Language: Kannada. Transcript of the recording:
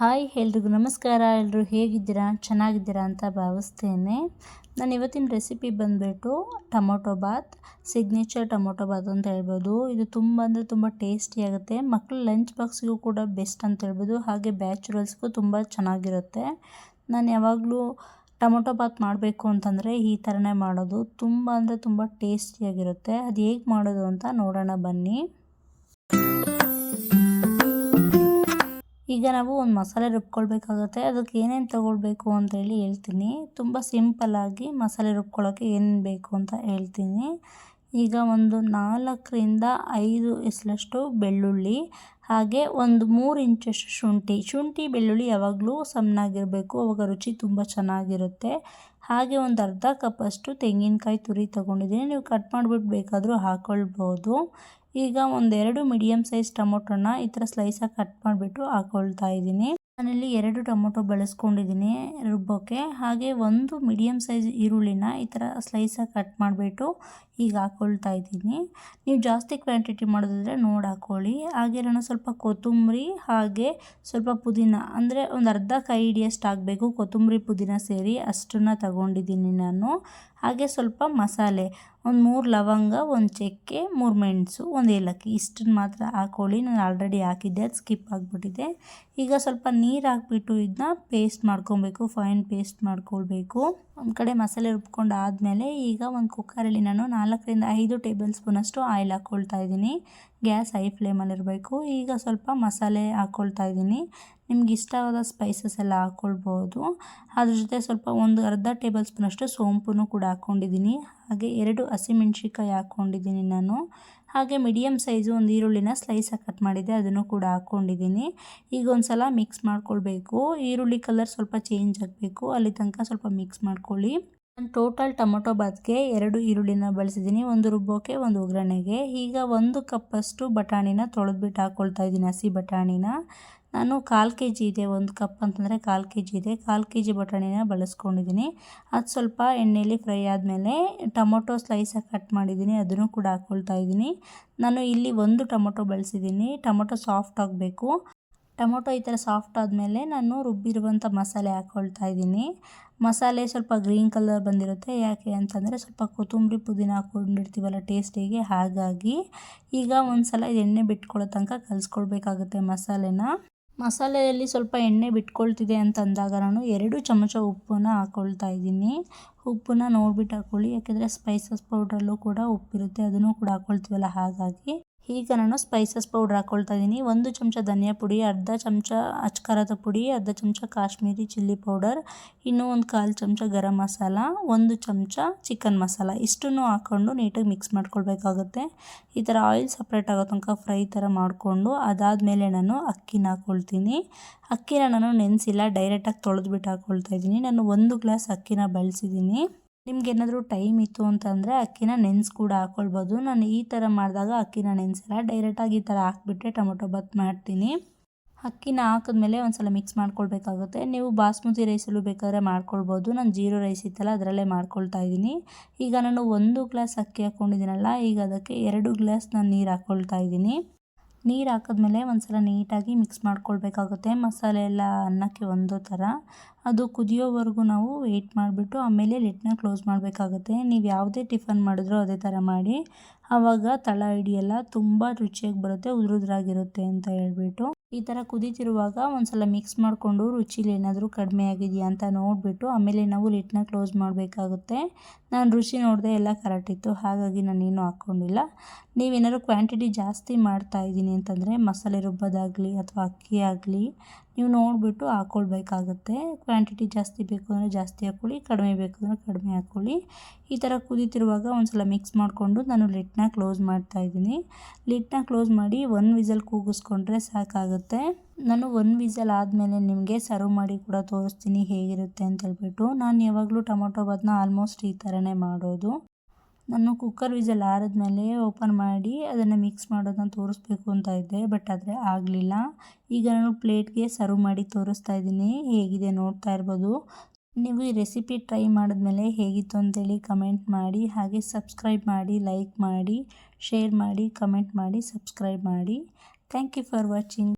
ಹಾಯ್ ಎಲ್ರಿಗೂ ನಮಸ್ಕಾರ. ಎಲ್ಲರೂ ಹೇಗಿದ್ದೀರಾ? ಚೆನ್ನಾಗಿದ್ದೀರಾ ಅಂತ ಭಾವಿಸ್ತೇನೆ. ನಾನು ಇವತ್ತಿನ ರೆಸಿಪಿ ಬಂದುಬಿಟ್ಟು tomato bath, signature tomato bath ಅಂತ ಹೇಳ್ಬೋದು. ಇದು ತುಂಬ ಅಂದರೆ ತುಂಬ ಟೇಸ್ಟಿಯಾಗುತ್ತೆ. ಮಕ್ಕಳು ಲಂಚ್ ಬಾಕ್ಸಿಗೂ ಕೂಡ ಬೆಸ್ಟ್ ಅಂತ ಹೇಳ್ಬೋದು. ಹಾಗೆ ಬ್ಯಾಚುಲರ್ಸ್ಗೂ ತುಂಬ ಚೆನ್ನಾಗಿರುತ್ತೆ. ನಾನು ಯಾವಾಗಲೂ ಟೊಮೊಟೊ ಬಾತ್ ಮಾಡಬೇಕು ಅಂತಂದರೆ ಈ ಥರನೇ ಮಾಡೋದು. ತುಂಬ ಅಂದರೆ ತುಂಬ ಟೇಸ್ಟಿಯಾಗಿರುತ್ತೆ. ಅದು ಹೇಗೆ ಮಾಡೋದು ಅಂತ ನೋಡೋಣ ಬನ್ನಿ. ಈಗ ನಾವು ಒಂದು ಮಸಾಲೆ ರುಬ್ಕೊಳ್ಬೇಕಾಗುತ್ತೆ. ಅದಕ್ಕೆ ಏನೇನು ತೊಗೊಳ್ಬೇಕು ಅಂತೇಳಿ ಹೇಳ್ತೀನಿ. ತುಂಬ ಸಿಂಪಲ್ಲಾಗಿ ಮಸಾಲೆ ರುಬ್ಕೊಳ್ಳೋಕ್ಕೆ ಏನೇನು ಬೇಕು ಅಂತ ಹೇಳ್ತೀನಿ. ಈಗ ಒಂದು 4ರಿಂದ 5 ಎಸಳಷ್ಟು ಬೆಳ್ಳುಳ್ಳಿ, ಹಾಗೆ ಒಂದು 3 ಇಂಚಷ್ಟು ಶುಂಠಿ ಬೆಳ್ಳುಳ್ಳಿ ಯಾವಾಗಲೂ ಸಣ್ಣಾಗಿರಬೇಕು, ಅವಾಗ ರುಚಿ ತುಂಬ ಚೆನ್ನಾಗಿರುತ್ತೆ. ಹಾಗೆ ಒಂದು ಅರ್ಧ ಕಪ್ಪಷ್ಟು ತೆಂಗಿನಕಾಯಿ ತುರಿ ತೊಗೊಂಡಿದ್ದೀನಿ. ನೀವು ಕಟ್ ಮಾಡಿಬಿಟ್ಟು ಬೇಕಾದರೂ ಹಾಕ್ಕೊಳ್ಬೋದು. ಈಗ ಒಂದೆರಡು ಮೀಡಿಯಮ್ ಸೈಜ್ ಟೊಮೊಟೊನ ಈ ಥರ ಸ್ಲೈಸಾಗಿ ಕಟ್ ಮಾಡಿಬಿಟ್ಟು ಹಾಕ್ಕೊಳ್ತಾ ಇದ್ದೀನಿ. ನಾನಿಲ್ಲಿ 2 ಟೊಮೊಟೊ ಬಳಸ್ಕೊಂಡಿದ್ದೀನಿ ರುಬ್ಬೋಕ್ಕೆ. ಹಾಗೆ ಒಂದು ಮೀಡಿಯಮ್ ಸೈಜ್ ಈರುಳ್ಳಿನ ಈ ಥರ ಸ್ಲೈಸಾಗಿ ಕಟ್ ಮಾಡಿಬಿಟ್ಟು ಈಗ ಹಾಕ್ಕೊಳ್ತಾ ಇದ್ದೀನಿ. ನೀವು ಜಾಸ್ತಿ ಕ್ವಾಂಟಿಟಿ ಮಾಡೋದಾದರೆ ನೋಡಿ ಹಾಕ್ಕೊಳ್ಳಿ. ಹಾಗೆ ನಾನು ಸ್ವಲ್ಪ ಕೊತ್ತಂಬರಿ ಹಾಗೆ ಸ್ವಲ್ಪ ಪುದೀನ, ಅಂದರೆ ಒಂದು ಅರ್ಧ ಕೈ ಹಿಡಿಯಷ್ಟು ಆಗಬೇಕು ಕೊತ್ತಂಬರಿ ಪುದೀನ ಸೇರಿ, ಅಷ್ಟನ್ನು ತಗೊಂಡಿದ್ದೀನಿ ನಾನು. ಹಾಗೆ ಸ್ವಲ್ಪ ಮಸಾಲೆ, ಒಂದು 3 ಲವಂಗ, ಒಂದು ಚಕ್ಕೆ, 3 ಮೆಣಸು, ಒಂದು ಏಲಕ್ಕಿ, ಇಷ್ಟನ್ನು ಮಾತ್ರ ಹಾಕ್ಕೊಳ್ಳಿ. ನಾನು ಆಲ್ರೆಡಿ ಹಾಕಿದ್ದೆ, ಅದು ಸ್ಕಿಪ್ ಆಗಿಬಿಟ್ಟಿದೆ. ಈಗ ಸ್ವಲ್ಪ ನೀರು ಹಾಕ್ಬಿಟ್ಟು ಇದನ್ನ ಪೇಸ್ಟ್ ಮಾಡ್ಕೊಬೇಕು, ಫೈನ್ ಪೇಸ್ಟ್ ಮಾಡ್ಕೊಳ್ಬೇಕು. ಒಂದು ಕಡೆ ಮಸಾಲೆ ರುಬ್ಕೊಂಡು ಆದಮೇಲೆ ಈಗ ಒಂದು ಕುಕ್ಕರಲ್ಲಿ ನಾನು 4ರಿಂದ 5 ಟೇಬಲ್ ಸ್ಪೂನಷ್ಟು ಆಯಿಲ್ ಹಾಕ್ಕೊಳ್ತಾ ಇದ್ದೀನಿ. ಗ್ಯಾಸ್ ಹೈ ಫ್ಲೇಮಲ್ಲಿರಬೇಕು. ಈಗ ಸ್ವಲ್ಪ ಮಸಾಲೆ ಹಾಕ್ಕೊಳ್ತಾ ಇದ್ದೀನಿ. ನಿಮ್ಗೆ ಇಷ್ಟವಾದ ಸ್ಪೈಸಸ್ ಎಲ್ಲ ಹಾಕ್ಕೊಳ್ಬೋದು. ಅದ್ರ ಜೊತೆ ಸ್ವಲ್ಪ ಒಂದು ಅರ್ಧ ಟೇಬಲ್ ಸ್ಪೂನಷ್ಟು ಸೋಂಪು ಕೂಡ ಹಾಕ್ಕೊಂಡಿದ್ದೀನಿ. ಹಾಗೆ 2 ಹಸಿಮೆಣ್ಸಿಕಾಯಿ ಹಾಕ್ಕೊಂಡಿದ್ದೀನಿ ನಾನು. ಹಾಗೆ ಮೀಡಿಯಮ್ ಸೈಜು ಒಂದು ಈರುಳ್ಳಿನ ಸ್ಲೈಸಾಗಿ ಕಟ್ ಮಾಡಿದ್ದೆ, ಅದನ್ನು ಕೂಡ ಹಾಕ್ಕೊಂಡಿದ್ದೀನಿ. ಈಗ ಒಂದು ಸಲ ಮಿಕ್ಸ್ ಮಾಡ್ಕೊಳ್ಬೇಕು. ಈರುಳ್ಳಿ ಕಲರ್ ಸ್ವಲ್ಪ ಚೇಂಜ್ ಆಗಬೇಕು, ಅಲ್ಲಿ ತನಕ ಸ್ವಲ್ಪ ಮಿಕ್ಸ್ ಮಾಡ್ಕೊಳ್ಳಿ. ನಾನು ಟೋಟಲ್ ಟೊಮೊಟೊ ಬಾತ್ಗೆ 2 ಈರುಳ್ಳಿನ ಬಳಸಿದ್ದೀನಿ, ಒಂದು ರುಬ್ಬೋಕ್ಕೆ, ಒಂದು ಒಗ್ಗರಣೆಗೆ. ಈಗ 1 ಕಪ್ಪಷ್ಟು ಬಟಾಣಿನ ತೊಳೆದ್ಬಿಟ್ಟು ಹಾಕ್ಕೊಳ್ತಾ ಇದ್ದೀನಿ, ಹಸಿ ಬಟಾಣಿನ. ನಾನು 1/4 kg ಇದೆ, 1 ಕಪ್ ಅಂತಂದರೆ 1/4 kg ಇದೆ, 1/4 kg ಬಟಾಣಿನ ಬಳಸ್ಕೊಂಡಿದ್ದೀನಿ. ಅದು ಸ್ವಲ್ಪ ಎಣ್ಣೆಯಲ್ಲಿ ಫ್ರೈ ಆದಮೇಲೆ ಟೊಮೊಟೊ ಸ್ಲೈಸಾಗಿ ಕಟ್ ಮಾಡಿದ್ದೀನಿ, ಅದನ್ನು ಕೂಡ ಹಾಕ್ಕೊಳ್ತಾ ಇದ್ದೀನಿ. ನಾನು ಇಲ್ಲಿ 1 ಟೊಮೊಟೊ ಬಳಸಿದ್ದೀನಿ. ಟೊಮೊಟೊ ಸಾಫ್ಟ್ ಆಗಬೇಕು. ಟೊಮೊಟೊ ಈ ಥರ ಸಾಫ್ಟ್ ಆದಮೇಲೆ ನಾನು ರುಬ್ಬಿರುವಂಥ ಮಸಾಲೆ ಹಾಕ್ಕೊಳ್ತಾ ಇದ್ದೀನಿ. ಮಸಾಲೆ ಸ್ವಲ್ಪ ಗ್ರೀನ್ ಕಲರ್ ಬಂದಿರುತ್ತೆ, ಯಾಕೆ ಅಂತಂದರೆ ಸ್ವಲ್ಪ ಕೊತ್ತಂಬರಿ ಪುದೀನ ಹಾಕ್ಕೊಂಡಿರ್ತೀವಲ್ಲ ಟೇಸ್ಟಿಗೆ, ಹಾಗಾಗಿ. ಈಗ ಒಂದು ಸಲ ಎಣ್ಣೆ ಬಿಟ್ಕೊಳ್ಳೋ ತನಕ ಕಲಿಸ್ಕೊಳ್ಬೇಕಾಗುತ್ತೆ ಮಸಾಲೆನ. ಮಸಾಲೆಯಲ್ಲಿ ಸ್ವಲ್ಪ ಎಣ್ಣೆ ಬಿಟ್ಕೊಳ್ತಿದೆ ಅಂತಂದಾಗ ನಾನು 2 ಚಮಚ ಉಪ್ಪನ್ನು ಹಾಕ್ಕೊಳ್ತಾ ಇದ್ದೀನಿ. ಉಪ್ಪನ್ನ ನೋಡಿಬಿಟ್ಟು ಹಾಕ್ಕೊಳ್ಳಿ, ಯಾಕೆಂದರೆ ಸ್ಪೈಸಸ್ ಪೌಡ್ರಲ್ಲೂ ಕೂಡ ಉಪ್ಪಿರುತ್ತೆ, ಅದನ್ನು ಕೂಡ ಹಾಕ್ಕೊಳ್ತೀವಲ್ಲ, ಹಾಗಾಗಿ. ಈಗ ನಾನು ಸ್ಪೈಸಸ್ ಪೌಡ್ರ್ ಹಾಕ್ಕೊಳ್ತಾ ಇದ್ದೀನಿ. 1 ಚಮಚ ಧನಿಯಾ ಪುಡಿ, ಅರ್ಧ ಚಮಚ ಅಚ್ಕಾರದ ಪುಡಿ, ಅರ್ಧ ಚಮಚ ಕಾಶ್ಮೀರಿ ಚಿಲ್ಲಿ ಪೌಡರ್, ಇನ್ನೂ ಒಂದು 1/4 ಚಮಚ ಗರಂ ಮಸಾಲ, 1 ಚಮಚ ಚಿಕನ್ ಮಸಾಲ, ಇಷ್ಟನ್ನು ಹಾಕ್ಕೊಂಡು ನೀಟಾಗಿ ಮಿಕ್ಸ್ ಮಾಡ್ಕೊಳ್ಬೇಕಾಗುತ್ತೆ. ಈ ಥರ ಆಯಿಲ್ ಸಪ್ರೇಟ್ ಆಗೋ ತನಕ ಫ್ರೈ ಥರ ಮಾಡಿಕೊಂಡು ಅದಾದಮೇಲೆ ನಾನು ಅಕ್ಕಿನ ಹಾಕ್ಕೊಳ್ತೀನಿ. ಅಕ್ಕಿನ ನಾನು ನೆನೆಸಿಲ್ಲ, ಡೈರೆಕ್ಟಾಗಿ ತೊಳೆದ್ಬಿಟ್ಟು ಹಾಕ್ಕೊಳ್ತಾ ಇದ್ದೀನಿ. ನಾನು 1 ಗ್ಲಾಸ್ ಅಕ್ಕಿನ ಬಳಸಿದ್ದೀನಿ. ನಿಮ್ಗೇನಾದರೂ ಟೈಮ್ ಇತ್ತು ಅಂತಂದರೆ ಅಕ್ಕಿನ ನೆನೆಸಿ ಕೂಡ ಹಾಕ್ಕೊಳ್ಬೋದು. ನಾನು ಈ ಥರ ಮಾಡಿದಾಗ ಅಕ್ಕಿನ ನೆನೆಸಿಲ್ಲ, ಡೈರೆಕ್ಟಾಗಿ ಈ ಥರ ಹಾಕ್ಬಿಟ್ಟೆ ಟೊಮೊಟೊ ಬಾತ್ ಮಾಡ್ತೀನಿ. ಅಕ್ಕಿನ ಹಾಕಿದ್ಮೇಲೆ ಒಂದು ಸಲ ಮಿಕ್ಸ್ ಮಾಡ್ಕೊಳ್ಬೇಕಾಗುತ್ತೆ. ನೀವು ಬಾಸ್ಮತಿ ರೈಸಲ್ಲೂ ಬೇಕಾದ್ರೆ ಮಾಡ್ಕೊಳ್ಬೋದು. ನಾನು ಜೀರೋ ರೈಸ್ ಇತ್ತಲ್ಲ ಅದರಲ್ಲೇ ಮಾಡ್ಕೊಳ್ತಾ ಇದ್ದೀನಿ. ಈಗ ನಾನು 1 ಗ್ಲಾಸ್ ಅಕ್ಕಿ ಹಾಕ್ಕೊಂಡಿದ್ದೀನಲ್ಲ, ಈಗ ಅದಕ್ಕೆ 2 ಗ್ಲಾಸ್ ನಾನು ನೀರು ಹಾಕ್ಕೊಳ್ತಾ ಇದ್ದೀನಿ. ನೀರು ಹಾಕಿದ್ಮೇಲೆ ಒಂದು ಸಲ ನೀಟಾಗಿ ಮಿಕ್ಸ್ ಮಾಡ್ಕೊಳ್ಬೇಕಾಗುತ್ತೆ. ಮಸಾಲೆ ಎಲ್ಲ ಅನ್ನಕ್ಕೆ ಒಂದೋ ಥರ ಅದು ಕುದಿಯೋವರೆಗೂ ನಾವು ವೆಯ್ಟ್ ಮಾಡಿಬಿಟ್ಟು ಆಮೇಲೆ ಲಿಡ್ನ ಕ್ಲೋಸ್ ಮಾಡಬೇಕಾಗುತ್ತೆ. ನೀವು ಯಾವುದೇ ಟಿಫನ್ ಮಾಡಿದ್ರೂ ಅದೇ ಥರ ಮಾಡಿ, ಆವಾಗ ತಳ ಹಿಡಿಯಲ್ಲ, ತುಂಬ ರುಚಿಯಾಗಿ ಬರುತ್ತೆ, ಉದುರುದ್ರಾಗಿರುತ್ತೆ ಅಂತ ಹೇಳ್ಬಿಟ್ಟು. ಈ ಥರ ಕುದೀತಿರುವಾಗ ಒಂದು ಸಲ ಮಿಕ್ಸ್ ಮಾಡಿಕೊಂಡು ರುಚಿಲಿ ಏನಾದರೂ ಕಡಿಮೆ ಆಗಿದೆಯಾ ಅಂತ ನೋಡಿಬಿಟ್ಟು ಆಮೇಲೆ ನಾವು ಲಿಡ್ನ ಕ್ಲೋಸ್ ಮಾಡಬೇಕಾಗುತ್ತೆ. ನಾನು ರುಚಿ ನೋಡಿದೆ, ಎಲ್ಲ ಕರೆಕ್ಟ್ ಇತ್ತು, ಹಾಗಾಗಿ ನಾನೇನು ಹಾಕ್ಕೊಂಡಿಲ್ಲ. ನೀವೇನಾದ್ರು ಕ್ವಾಂಟಿಟಿ ಜಾಸ್ತಿ ಮಾಡ್ತಾಯಿದ್ದೀನಿ ಅಂತಂದರೆ ಮಸಾಲೆ ರುಬ್ಬೋದಾಗಲಿ ಅಥವಾ ಅಕ್ಕಿ ಆಗಲಿ ನೀವು ನೋಡಿಬಿಟ್ಟು ಹಾಕ್ಕೊಳ್ಬೇಕಾಗುತ್ತೆ. ಕ್ವಾಂಟಿಟಿ ಜಾಸ್ತಿ ಬೇಕು ಅಂದರೆ ಜಾಸ್ತಿ ಹಾಕ್ಕೊಳ್ಳಿ, ಕಡಿಮೆ ಬೇಕು ಅಂದರೆ ಕಡಿಮೆ ಹಾಕ್ಕೊಳ್ಳಿ. ಈ ಥರ ಕುದೀತಿರುವಾಗ ಒಂದು ಸಲ ಮಿಕ್ಸ್ ಮಾಡಿಕೊಂಡು ನಾನು ಲಿಡ್ನ ಕ್ಲೋಸ್ ಮಾಡ್ತಾಯಿದ್ದೀನಿ. ಲಿಡ್ನ ಕ್ಲೋಸ್ ಮಾಡಿ 1 ವಿಸಲ್ ಕೂಗಿಸ್ಕೊಂಡ್ರೆ ಸಾಕಾಗುತ್ತೆ. ನಾನು 1 ವಿಸಲ್ ಆದಮೇಲೆ ನಿಮಗೆ ಸರ್ವ್ ಮಾಡಿ ಕೂಡ ತೋರಿಸ್ತೀನಿ ಹೇಗಿರುತ್ತೆ ಅಂತ ಹೇಳ್ಬಿಟ್ಟು. ನಾನು ಯಾವಾಗಲೂ ಟೊಮೊಟೊ ಬಾತ್ನ ಆಲ್ಮೋಸ್ಟ್ ಈ ಥರನೇ ಮಾಡೋದು. ನಾನು ಕುಕ್ಕರ್ ವಿಸಲ್ ಆರಿದ್ಮೇಲೆ ಓಪನ್ ಮಾಡಿ ಅದನ್ನು ಮಿಕ್ಸ್ ಮಾಡೋದನ್ನ ತೋರಿಸ್ಬೇಕು ಅಂತ ಇದ್ದೆ, ಬಟ್ ಆದರೆ ಆಗಲಿಲ್ಲ. ಈಗ ನಾನು ಪ್ಲೇಟ್ಗೆ ಸರ್ವ್ ಮಾಡಿ ತೋರಿಸ್ತಾ ಇದ್ದೀನಿ, ಹೇಗಿದೆ ನೋಡ್ತಾ ಇರ್ಬೋದು. ನೀವು ಈ ರೆಸಿಪಿ ಟ್ರೈ ಮಾಡಿದ್ಮೇಲೆ ಹೇಗಿತ್ತು ಅಂತೇಳಿ ಕಮೆಂಟ್ ಮಾಡಿ. ಹಾಗೆ ಸಬ್ಸ್ಕ್ರೈಬ್ ಮಾಡಿ, ಲೈಕ್ ಮಾಡಿ, ಶೇರ್ ಮಾಡಿ, ಕಮೆಂಟ್ ಮಾಡಿ, ಸಬ್ಸ್ಕ್ರೈಬ್ ಮಾಡಿ. Thank you for watching.